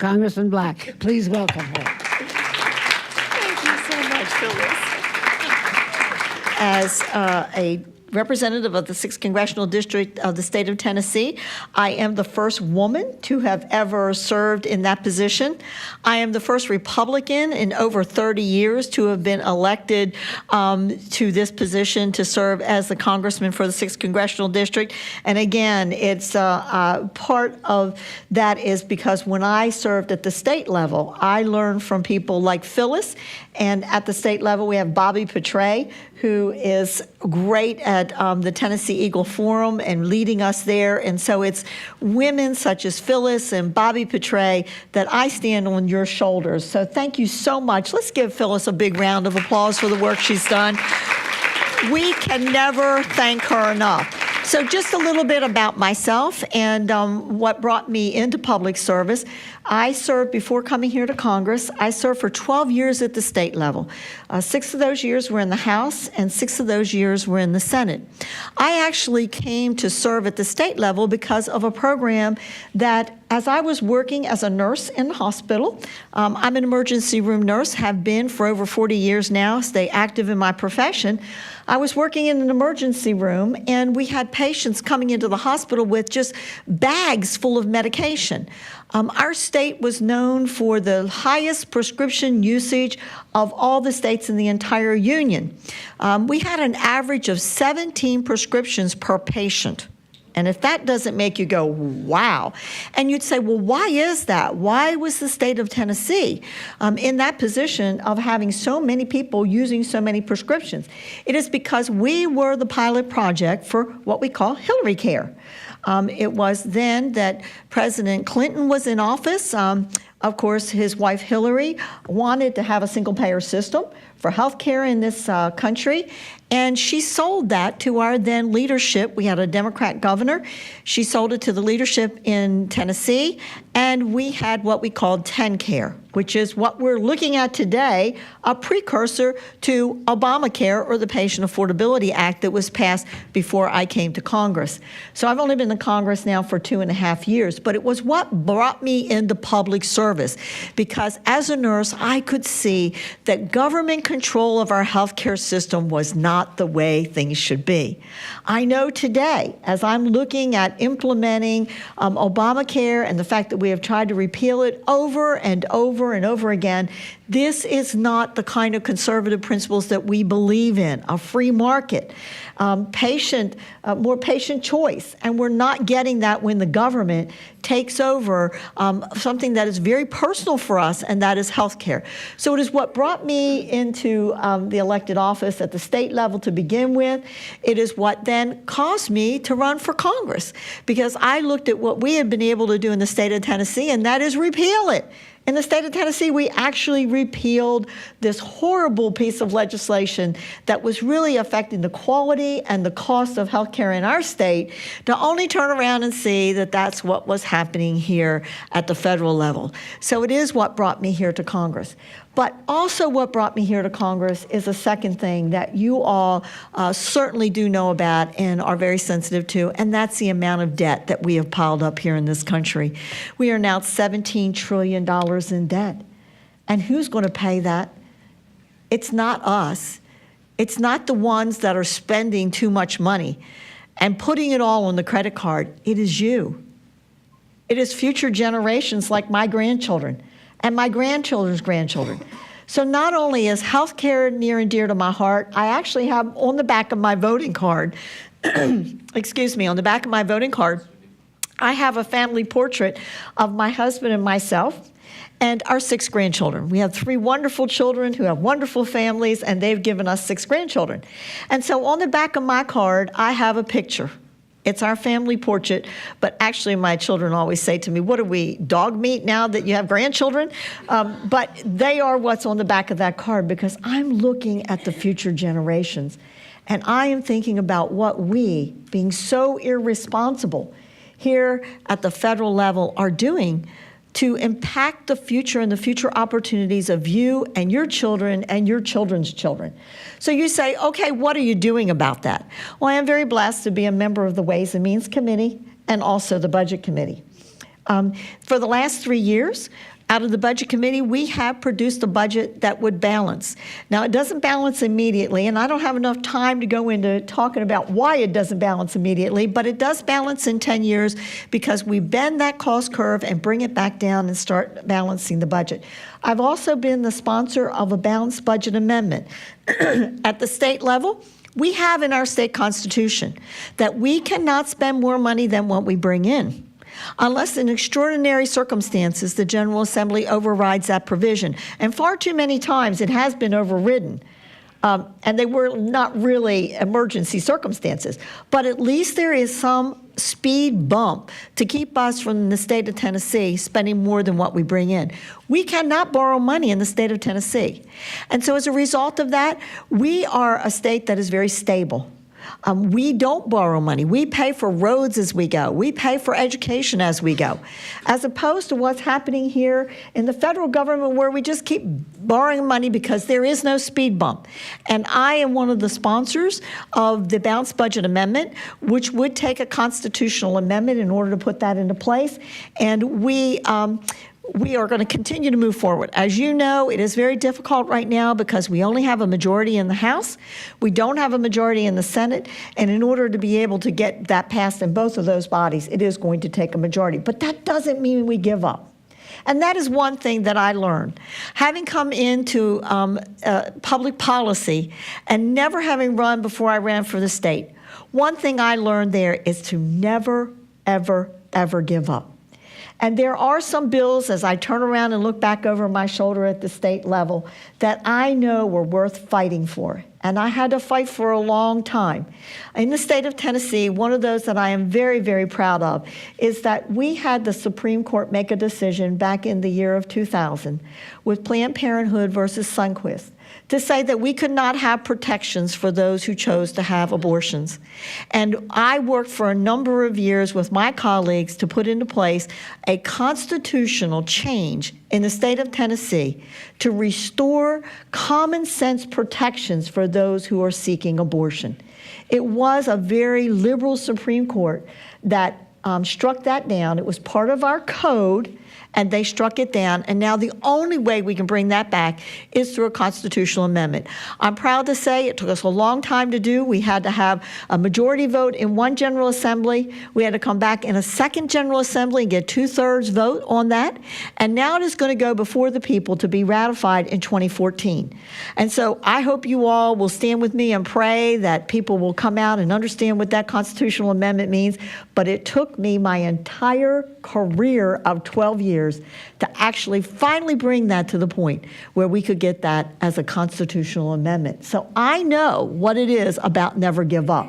Congressman Black. Please welcome her. Thank you so much, Phyllis. As a representative of the 6th Congressional District of the state of Tennessee, I am the first woman to have ever served in that position. I am the first Republican in over 30 years to have been elected to this position to serve as the congressman for the 6th Congressional District. And again, it's part of that is because when I served at the state level, I learned from people like Phyllis, and at the state level, we have Bobby Petray, who is great at the Tennessee Eagle Forum and leading us there. And so it's women such as Phyllis and Bobby Petray that I stand on your shoulders. So thank you so much. Let's give Phyllis a big round of applause for the work she's done. We can never thank her enough. So just a little bit about myself and what brought me into public service. I served before coming here to Congress. I served for 12 years at the state level. 6 of those years were in the House and 6 of those years were in the Senate. I actually came to serve at the state level because of a program that as I was working as a nurse in the hospital, I'm an emergency room nurse, have been for over 40 years now, stay active in my profession. I was working in an emergency room and we had patients coming into the hospital with just bags full of medication. Our state was known for the highest prescription usage of all the states in the entire union. We had an average of 17 prescriptions per patient. And if that doesn't make you go, wow, and you'd say, well, why is that? Why was the state of Tennessee in that position of having so many people using so many prescriptions? It is because we were the pilot project for what we call Hillary Care. It was then that President Clinton was in office. Of course, his wife Hillary wanted to have a single-payer system for health care in this country, and she sold that to our then leadership. We had a Democrat governor. She sold it to the leadership in Tennessee, and we had what we called TennCare, which is what we're looking at today, a precursor to Obamacare, or the Patient Affordability Act that was passed before I came to Congress. So I've only been in Congress now for 2.5 years, but it was what brought me into public service, because as a nurse, I could see that government control of our healthcare system was not the way things should be. I know today, as I'm looking at implementing Obamacare and the fact that we have tried to repeal it over and over and over again, this is not the kind of conservative principles that we believe in, a free market, more patient choice. And we're not getting that when the government takes over something that is very personal for us, and that is health care. So it is what brought me into the elected office at the state level to begin with. It is what then caused me to run for Congress, because I looked at what we had been able to do in the state of Tennessee, and that is repeal it. In the state of Tennessee, we actually repealed this horrible piece of legislation that was really affecting the quality and the cost of health care in our state, to only turn around and see that that's what was happening here at the federal level. So it is what brought me here to Congress. But also what brought me here to Congress is a second thing that you all certainly do know about and are very sensitive to, and that's the amount of debt that we have piled up here in this country. We are now $17 trillion in debt. And who's going to pay that? It's not us. It's not the ones that are spending too much money and putting it all on the credit card. It is you. It is future generations like my grandchildren and my grandchildren's grandchildren. So not only is health care near and dear to my heart, I actually have on the back of my voting card, excuse me, on the back of my voting card, I have a family portrait of my husband and myself and our 6 grandchildren. We have 3 wonderful children who have wonderful families, and they've given us 6 grandchildren. And so on the back of my card, I have a picture. It's our family portrait, but actually my children always say to me, what are we, dog meat now that you have grandchildren? But they are what's on the back of that card, because I'm looking at the future generations, and I am thinking about what we, being so irresponsible here at the federal level, are doing to impact the future and the future opportunities of you and your children and your children's children. So you say, okay, what are you doing about that? Well, I am very blessed to be a member of the Ways and Means Committee and also the Budget Committee. For the last 3 years, out of the Budget Committee, we have produced a budget that would balance. Now, it doesn't balance immediately, and I don't have enough time to go into talking about why it doesn't balance immediately, but it does balance in 10 years because we bend that cost curve and bring it back down and start balancing the budget. I've also been the sponsor of a balanced budget amendment. At the state level, we have in our state constitution that we cannot spend more money than what we bring in, unless in extraordinary circumstances the General Assembly overrides that provision. And far too many times it has been overridden. And they were not really emergency circumstances. But at least there is some speed bump to keep us from the state of Tennessee spending more than what we bring in. We cannot borrow money in the state of Tennessee. And so as a result of that, we are a state that is very stable. We don't borrow money. We pay for roads as we go. We pay for education as we go, as opposed to what's happening here in the federal government where we just keep borrowing money because there is no speed bump. And I am one of the sponsors of the Balanced Budget Amendment, which would take a constitutional amendment in order to put that into place. And we are going to continue to move forward. As you know, it is very difficult right now because we only have a majority in the House. We don't have a majority in the Senate. And in order to be able to get that passed in both of those bodies, it is going to take a majority. But that doesn't mean we give up. And that is one thing that I learned. Having come into public policy and never having run before I ran for the state, one thing I learned there is to never, ever, ever give up. And there are some bills, as I turn around and look back over my shoulder at the state level, that I know were worth fighting for. And I had to fight for a long time. In the state of Tennessee, one of those that I am very, very proud of is that we had the Supreme Court make a decision back in the year of 2000 with Planned Parenthood versus Sunquist to say that we could not have protections for those who chose to have abortions. And I worked for a number of years with my colleagues to put into place a constitutional change in the state of Tennessee to restore common sense protections for those who are seeking abortion. It was a very liberal Supreme Court that struck that down. It was part of our code, and they struck it down. And now the only way we can bring that back is through a constitutional amendment. I'm proud to say it took us a long time to do. We had to have a majority vote in one General Assembly. We had to come back in a second General Assembly and get 2/3 vote on that. And now it is going to go before the people to be ratified in 2014. And so I hope you all will stand with me and pray that people will come out and understand what that constitutional amendment means. But it took me my entire career of 12 years to actually finally bring that to the point where we could get that as a constitutional amendment. So I know what it is about never give up.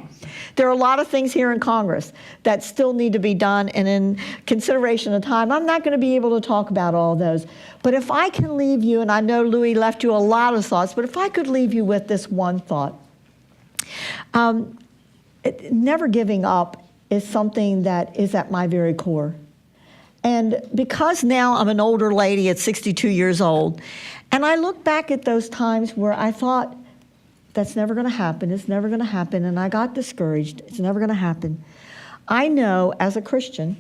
There are a lot of things here in Congress that still need to be done, and in consideration of time, I'm not going to be able to talk about all those. But if I can leave you, and I know Louis left you a lot of thoughts, but if I could leave you with this one thought, never giving up is something that is at my very core. And because now I'm an older lady at 62 years old, and I look back at those times where I thought, that's never going to happen, it's never going to happen, and I got discouraged, it's never going to happen. I know as a Christian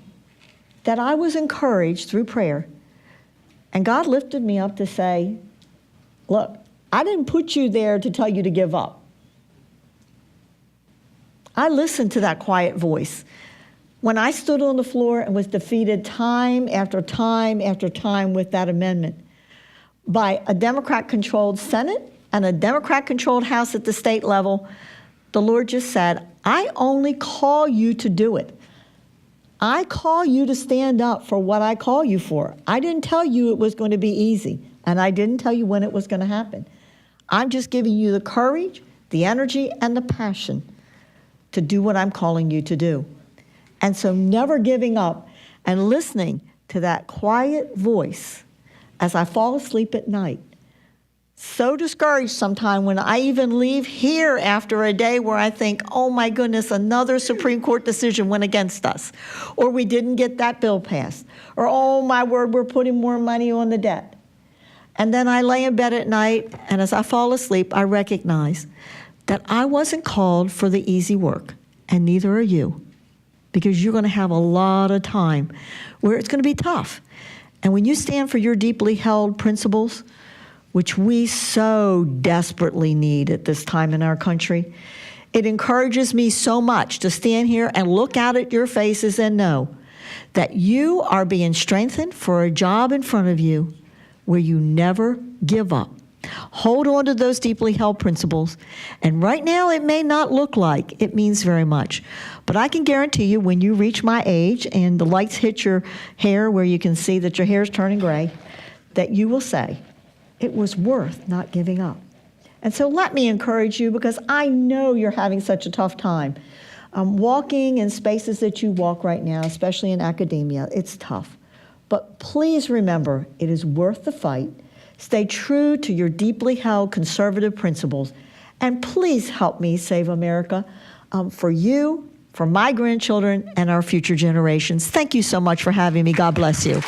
that I was encouraged through prayer, and God lifted me up to say, look, I didn't put you there to tell you to give up. I listened to that quiet voice. When I stood on the floor and was defeated time after time after time with that amendment by a Democrat-controlled Senate and a Democrat-controlled House at the state level, the Lord just said, I only call you to do it. I call you to stand up for what I call you for. I didn't tell you it was going to be easy, and I didn't tell you when it was going to happen. I'm just giving you the courage, the energy, and the passion to do what I'm calling you to do. And so never giving up and listening to that quiet voice as I fall asleep at night. So discouraged sometimes when I even leave here after a day where I think, oh my goodness, another Supreme Court decision went against us. Or we didn't get that bill passed. Or, oh my word, we're putting more money on the debt. And then I lay in bed at night, and as I fall asleep, I recognize that I wasn't called for the easy work, and neither are you. because you're going to have a lot of time where it's going to be tough. And when you stand for your deeply held principles, which we so desperately need at this time in our country, it encourages me so much to stand here and look out at your faces and know that you are being strengthened for a job in front of you where you never give up. Hold on to those deeply held principles. And right now, it may not look like it means very much. But I can guarantee you, when you reach my age and the lights hit your hair where you can see that your hair is turning gray, that you will say, it was worth not giving up. And so let me encourage you, because I know you're having such a tough time. Walking in spaces that you walk right now, especially in academia, it's tough. But please remember, it is worth the fight. Stay true to your deeply held conservative principles, and please help me save America for you, for my grandchildren, and our future generations. Thank you so much for having me. God bless you.